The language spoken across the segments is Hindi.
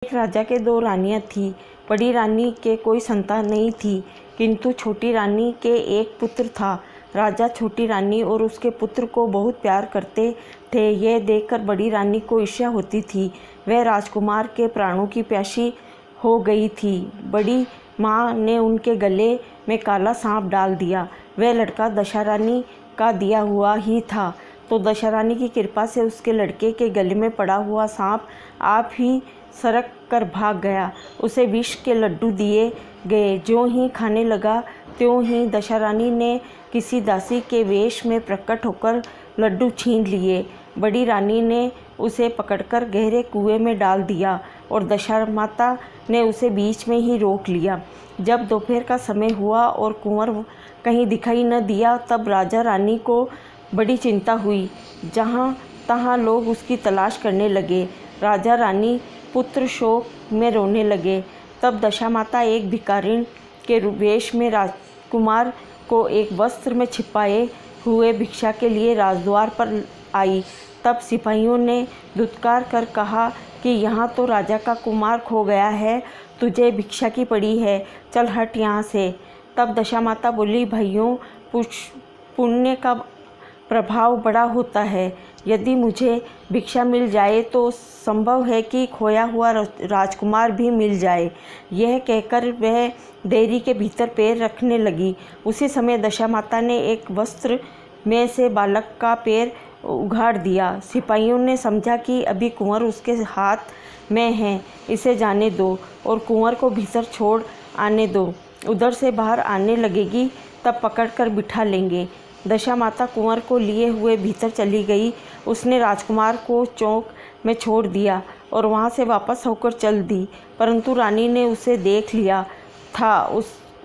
एक राजा के दो रानियां थीं। बड़ी रानी के कोई संतान नहीं थी, किंतु छोटी रानी के एक पुत्र था। राजा छोटी रानी और उसके पुत्र को बहुत प्यार करते थे। यह देखकर बड़ी रानी को ईर्ष्या होती थी। वह राजकुमार के प्राणों की प्यासी हो गई थी। बड़ी माँ ने उनके गले में काला सांप डाल दिया। वह लड़का दशारानी का दिया हुआ ही था, तो दशारानी की कृपा से उसके लड़के के गले में पड़ा हुआ सांप आप ही सरक कर भाग गया। उसे विष के लड्डू दिए गए। ज्यों ही खाने लगा, त्यों ही दशारानी ने किसी दासी के वेश में प्रकट होकर लड्डू छीन लिए। बड़ी रानी ने उसे पकड़कर गहरे कुएं में डाल दिया और दशामाता ने उसे बीच में ही रोक लिया। जब दोपहर का समय हुआ और कुंवर कहीं दिखाई न दिया, तब राजा रानी को बड़ी चिंता हुई। जहाँ तहाँ लोग उसकी तलाश करने लगे। राजा रानी पुत्र शोक में रोने लगे। तब दशामाता एक भिखारिन के वेश में राजकुमार को एक वस्त्र में छिपाए हुए भिक्षा के लिए राजद्वार पर आई। तब सिपाहियों ने धुतकार कर कहा कि यहाँ तो राजा का कुमार खो गया है, तुझे भिक्षा की पड़ी है, चल हट यहाँ से। तब दशामाता बोली, भाइयों, पुण्य का प्रभाव बड़ा होता है। यदि मुझे भिक्षा मिल जाए तो संभव है कि खोया हुआ राजकुमार भी मिल जाए। यह कहकर वह डेयरी के भीतर पैर रखने लगी। उसी समय दशामाता ने एक वस्त्र में से बालक का पैर उघाड़ दिया। सिपाहियों ने समझा कि अभी कुंवर उसके हाथ में है, इसे जाने दो और कुंवर को भीतर छोड़ आने दो। उधर से बाहर आने लगेगी तब पकड़कर बिठा लेंगे। दशामाता कुंवर को लिए हुए भीतर चली गई। उसने राजकुमार को चौक में छोड़ दिया और वहाँ से वापस होकर चल दी, परंतु रानी ने उसे देख लिया था।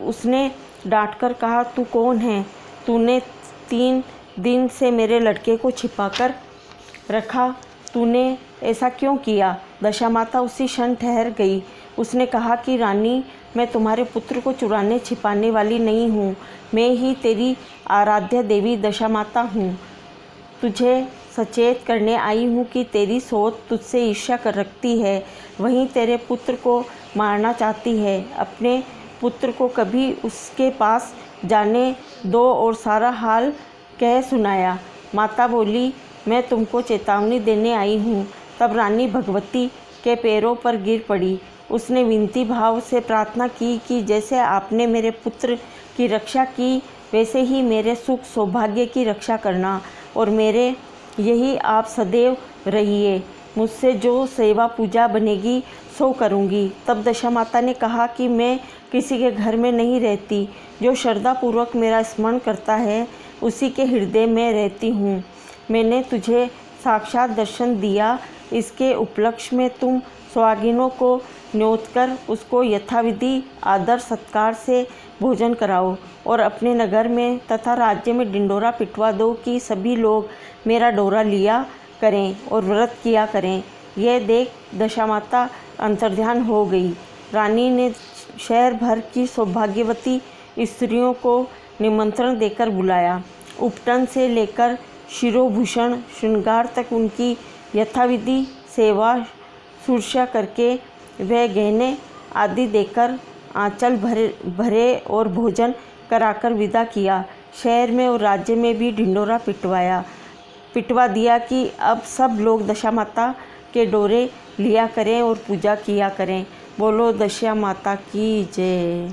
उसने डांटकर कहा, तू कौन है? तूने 3 दिन से मेरे लड़के को छिपाकर रखा, तूने ऐसा क्यों किया? दशामाता उसी क्षण ठहर गई। उसने कहा कि रानी, मैं तुम्हारे पुत्र को चुराने छिपाने वाली नहीं हूँ। मैं ही तेरी आराध्या देवी दशामाता हूँ। तुझे सचेत करने आई हूँ कि तेरी सोच तुझसे ईर्ष्या कर रखती है, वहीं तेरे पुत्र को मारना चाहती है। अपने पुत्र को कभी उसके पास जाने दो और सारा हाल कह सुनाया। माता बोली, मैं तुमको चेतावनी देने आई हूँ। तब रानी भगवती के पैरों पर गिर पड़ी। उसने विनती भाव से प्रार्थना की कि जैसे आपने मेरे पुत्र की रक्षा की, वैसे ही मेरे सुख सौभाग्य की रक्षा करना और मेरे यही आप सदैव रहिए। मुझसे जो सेवा पूजा बनेगी सो करूँगी। तब दशामाता ने कहा कि मैं किसी के घर में नहीं रहती। जो श्रद्धापूर्वक मेरा स्मरण करता है, उसी के हृदय में रहती हूँ। मैंने तुझे साक्षात दर्शन दिया। इसके उपलक्ष्य में तुम सुहागिनों को न्योत कर उसको यथाविधि आदर सत्कार से भोजन कराओ और अपने नगर में तथा राज्य में ढिंढोरा पिटवा दो कि सभी लोग मेरा डोरा लिया करें और व्रत किया करें। यह देख दशामाता अंतर्ध्यान हो गई। रानी ने शहर भर की सौभाग्यवती स्त्रियों को निमंत्रण देकर बुलाया। उपटन से लेकर शिरोभूषण श्रृंगार तक उनकी यथाविधि सेवा शुश्रूषा करके वह गहने आदि देकर आंचल भरे और भोजन कराकर विदा किया। शहर में और राज्य में भी ढिंढोरा पिटवा दिया कि अब सब लोग दशामाता के डोरे लिया करें और पूजा किया करें। बोलो दशामाता की जय।